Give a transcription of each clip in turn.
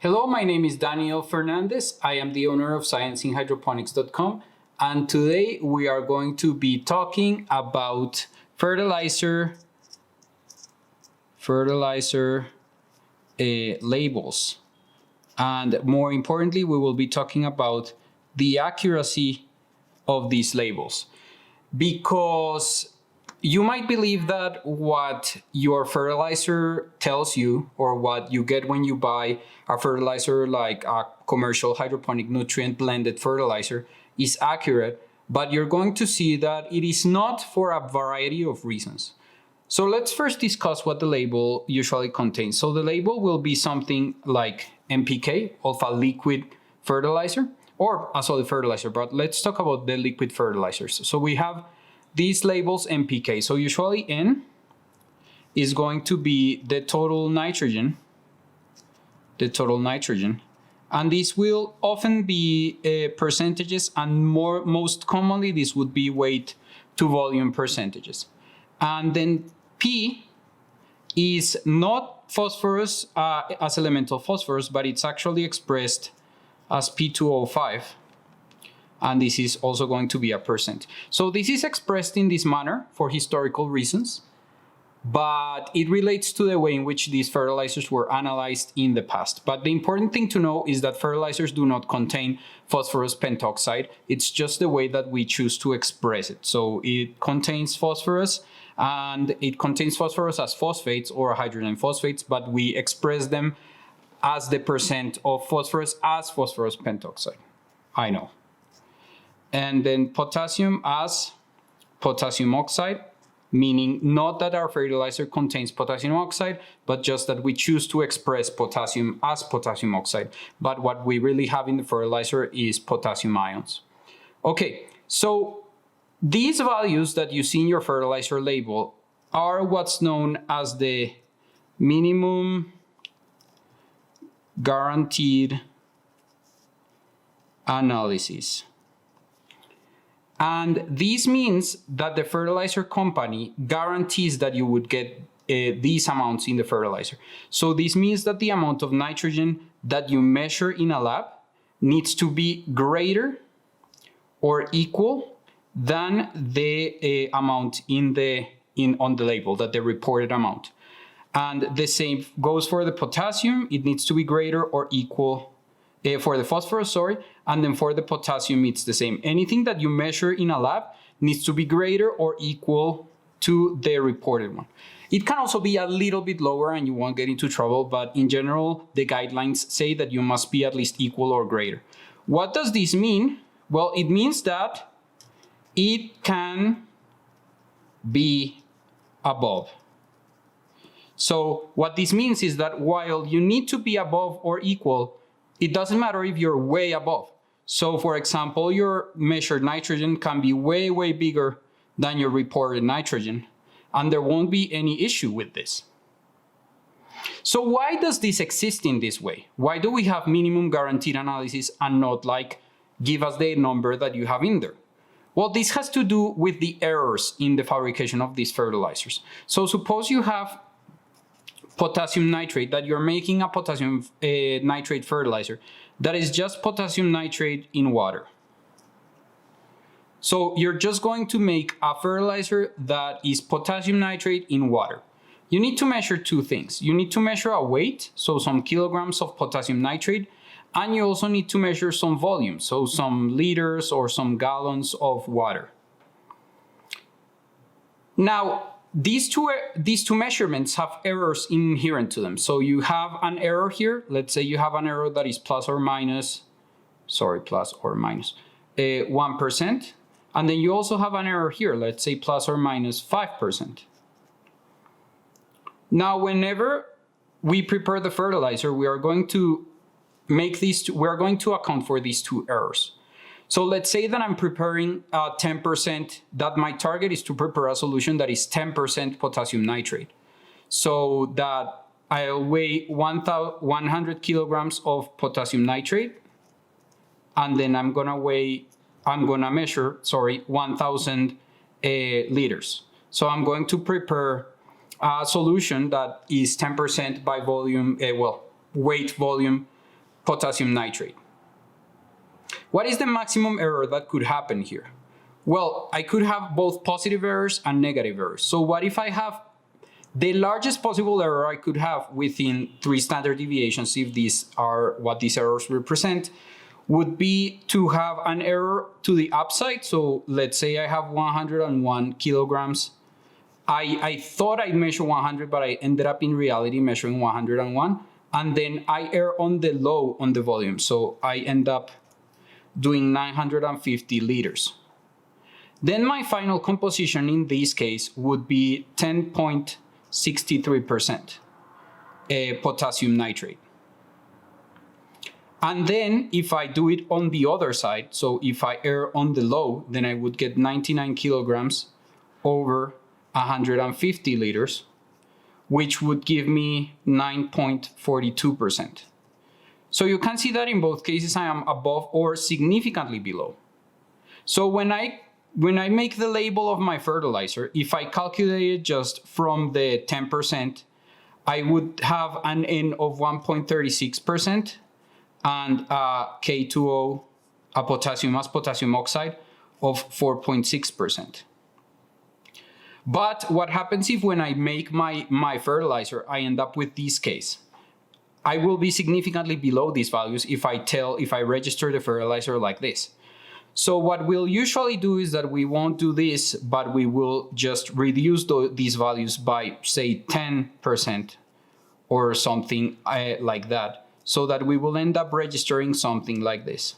Hello, my name is Daniel Fernandez. I am the owner of scienceinhydroponics.com, and today we are going to be talking about fertilizer labels. And more importantly, we will be talking about the accuracy of these labels. Because you might believe that what your fertilizer tells you, or what you get when you buy a fertilizer like a commercial hydroponic nutrient blended fertilizer, is accurate, but you're going to see that it is not for a variety of reasons. So let's first discuss what the label usually contains. So the label will be something like NPK, of a liquid fertilizer, or a solid fertilizer, but let's talk about the liquid fertilizers. So we have these labels NPK. So usually N is going to be the total nitrogen, and this will often be percentages, and most commonly this would be weight to volume percentages. And then P is not phosphorus as elemental phosphorus, but it's actually expressed as P2O5. And this is also going to be a percent. So this is expressed in this manner for historical reasons, but it relates to the way in which these fertilizers were analyzed in the past. But the important thing to know is that fertilizers do not contain phosphorus pentoxide. It's just the way that we choose to express it. So it contains phosphorus, and it contains phosphorus as phosphates or hydrogen phosphates, but we express them as the percent of phosphorus as phosphorus pentoxide. I know. And then potassium as potassium oxide, meaning not that our fertilizer contains potassium oxide, but just that we choose to express potassium as potassium oxide. But what we really have in the fertilizer is potassium ions. Okay, so these values that you see in your fertilizer label are what's known as the minimum guaranteed analyses. And this means that the fertilizer company guarantees that you would get these amounts in the fertilizer. So this means that the amount of nitrogen that you measure in a lab needs to be greater or equal than the amount on the label, that the reported amount. And the same goes for the potassium. It needs to be greater or equal for the phosphorus, sorry, and then for the potassium, it's the same. Anything that you measure in a lab needs to be greater or equal to the reported one. It can also be a little bit lower and you won't get into trouble, but in general, the guidelines say that you must be at least equal or greater. What does this mean? Well, it means that it can be above. So what this means is that while you need to be above or equal, it doesn't matter if you're way above. So for example, your measured nitrogen can be way, way bigger than your reported nitrogen, and there won't be any issue with this. So why does this exist in this way? Why do we have minimum guaranteed analysis and not like give us the number that you have in there? Well, this has to do with the errors in the fabrication of these fertilizers. So suppose you have potassium nitrate, that you're making a potassium nitrate fertilizer that is just potassium nitrate in water. So you're just going to make a fertilizer that is potassium nitrate in water. You need to measure two things. You need to measure a weight, so some kilograms of potassium nitrate, and you also need to measure some volume, so some liters or some gallons of water. Now, these two measurements have errors inherent to them. So you have an error here. Let's say you have an error that is plus or minus 1%. And then you also have an error here. Let's say plus or minus 5%. Now, whenever we prepare the fertilizer, we are going to account for these two errors. So let's say that I'm preparing 10%, that my target is to prepare a solution that is 10% potassium nitrate. So that I'll weigh 100 kilograms of potassium nitrate, and then I'm gonna measure 1,000 liters. So I'm going to prepare a solution that is 10% by volume, weight volume potassium nitrate. What is the maximum error that could happen here? Well, I could have both positive errors and negative errors. So what if I have the largest possible error I could have within 3 standard deviations, if these are what these errors represent, would be to have an error to the upside. So let's say I have 101 kilograms. I thought I measured 100, but I ended up in reality measuring 101. And then I err on the low on the volume. So I end up doing 950 liters. Then my final composition in this case would be 10.63% potassium nitrate. And then if I do it on the other side, so if I err on the low, then I would get 99 kilograms over 150 liters, which would give me 9.42%. So you can see that in both cases I am above or significantly below. So when I make the label of my fertilizer, if I calculate it just from the 10%, I would have an N of 1.36% and a K2O, a potassium as potassium oxide, of 4.6%. But what happens if when I make my fertilizer, I end up with this case? I will be significantly below these values if I register the fertilizer like this. So what we'll usually do is that we won't do this, but we will just reduce these values by, say, 10% or something like that, so that we will end up registering something like this.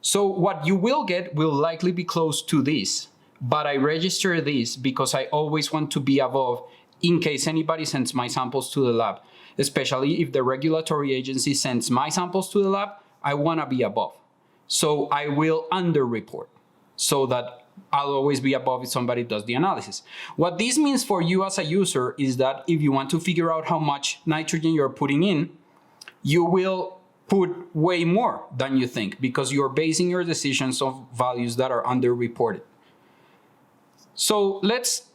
So what you will get will likely be close to this, but I register this because I always want to be above in case anybody sends my samples to the lab. Especially if the regulatory agency sends my samples to the lab, I want to be above. So I will underreport so that I'll always be above if somebody does the analysis. What this means for you as a user is that if you want to figure out how much nitrogen you're putting in, you will put way more than you think because you're basing your decisions on values that are underreported. So let's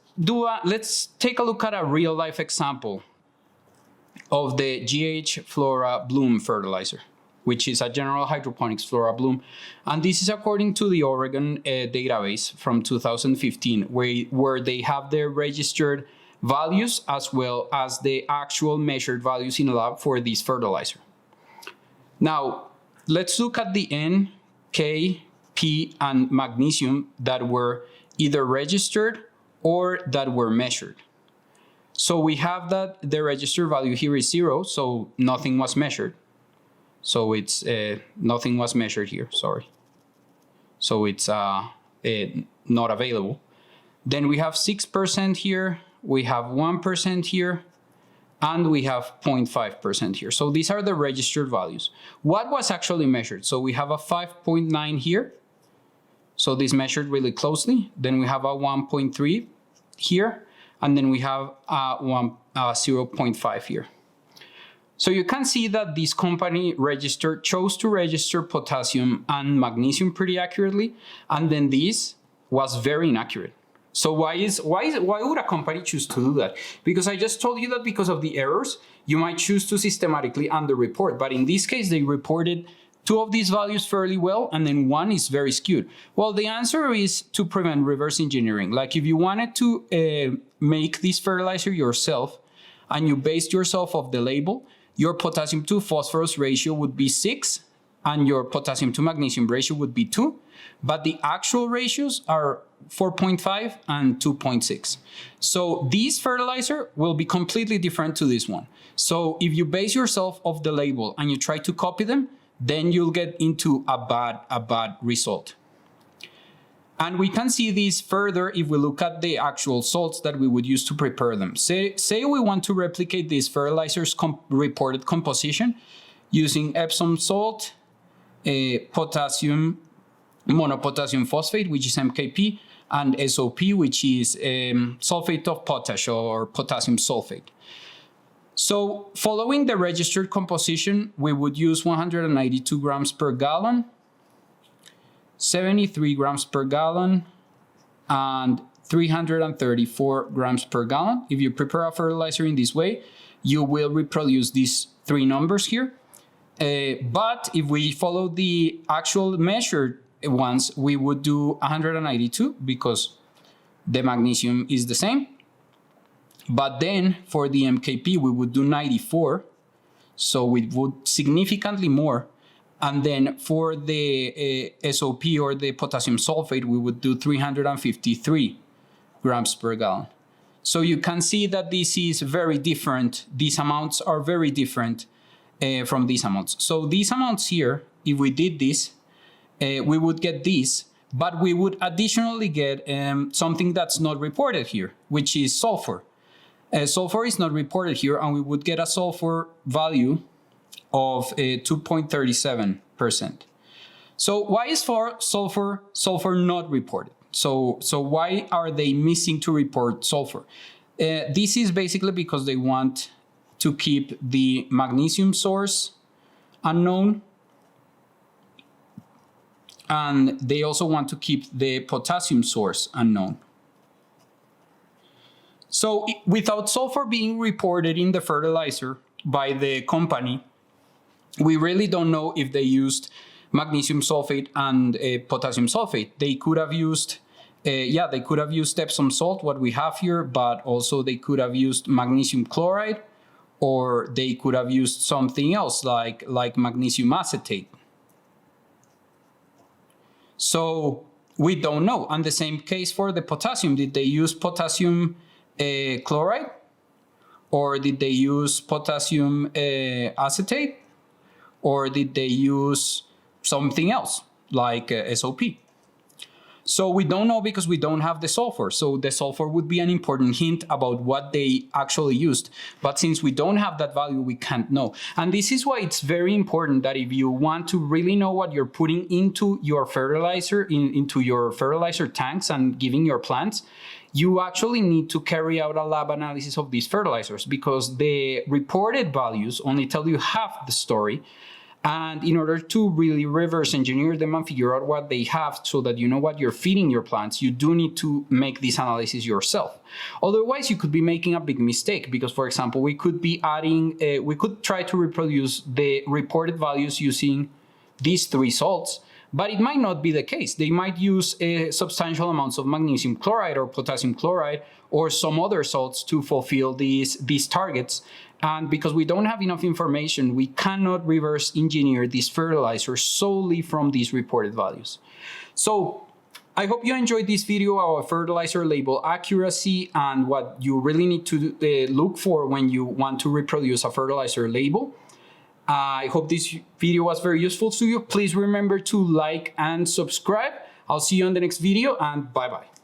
take a look at a real life example of the GH Flora Bloom fertilizer, which is a general hydroponics Flora Bloom. And this is according to the Oregon database from 2015, where they have their registered values as well as the actual measured values in a lab for this fertilizer. Now, let's look at the N, K, P, and magnesium that were either registered or that were measured. So we have that the registered value here is 0, so nothing was measured. So it's nothing was measured here, sorry. So it's not available. Then we have 6% here, we have 1% here, and we have 0.5% here. So these are the registered values. What was actually measured? So we have a 5.9 here. So this measured really closely. Then we have a 1.3 here. And then we have 0.5 here. So you can see that this company chose to register potassium and magnesium pretty accurately, and then this was very inaccurate. So why would a company choose to do that? Because I just told you that because of the errors, you might choose to systematically underreport. But in this case, they reported 2 of these values fairly well, and then 1 is very skewed. Well, the answer is to prevent reverse engineering. Like if you wanted to make this fertilizer yourself and you based yourself off the label, your potassium to phosphorus ratio would be 6 and your potassium to magnesium ratio would be 2, but the actual ratios are 4.5 and 2.6. So this fertilizer will be completely different to this one. So if you base yourself off the label and you try to copy them, then you'll get into a bad result. And we can see this further if we look at the actual salts that we would use to prepare them. Say we want to replicate this fertilizer's reported composition using Epsom salt, potassium, monopotassium phosphate, which is MKP, and SOP, which is sulfate of potash or potassium sulfate. So following the registered composition, we would use 192 grams per gallon, 73 grams per gallon, and 334 grams per gallon. If you prepare a fertilizer in this way, you will reproduce these 3 numbers here. But if we follow the actual measured ones, we would do 192 because the magnesium is the same. But then for the MKP, we would do 94. So it would significantly more. And then for the SOP or the potassium sulfate, we would do 353 grams per gallon. So you can see that this is very different. These amounts are very different from these amounts. So these amounts here, if we did this, we would get this, but we would additionally get something that's not reported here, which is sulfur. Sulfur is not reported here, and we would get a sulfur value of 2.37%. So why is sulfur not reported? So why are they missing to report sulfur? This is basically because they want to keep the magnesium source unknown, and they also want to keep the potassium source unknown. So without sulfur being reported in the fertilizer by the company, we really don't know if they used magnesium sulfate and potassium sulfate. They could have used, they could have used Epsom salt, what we have here, but also they could have used magnesium chloride, or they could have used something else like magnesium acetate. So we don't know. And the same case for the potassium. Did they use potassium chloride, or did they use potassium acetate, or did they use something else like SOP? So we don't know because we don't have the sulfur. So the sulfur would be an important hint about what they actually used. But since we don't have that value, we can't know. And this is why it's very important that if you want to really know what you're putting into your fertilizer, into your fertilizer tanks and giving your plants, you actually need to carry out a lab analysis of these fertilizers, because the reported values only tell you half the story. And in order to really reverse engineer them and figure out what they have so that you know what you're feeding your plants, you do need to make this analysis yourself. Otherwise, you could be making a big mistake, because, for example, we could be adding, we could try to reproduce the reported values using these three salts, but it might not be the case. They might use substantial amounts of magnesium chloride or potassium chloride or some other salts to fulfill these targets. And because we don't have enough information, we cannot reverse engineer this fertilizer solely from these reported values. So I hope you enjoyed this video about fertilizer label accuracy and what you really need to look for when you want to reproduce a fertilizer label. I hope this video was very useful to you. Please remember to like and subscribe. I'll see you on the next video, and bye-bye.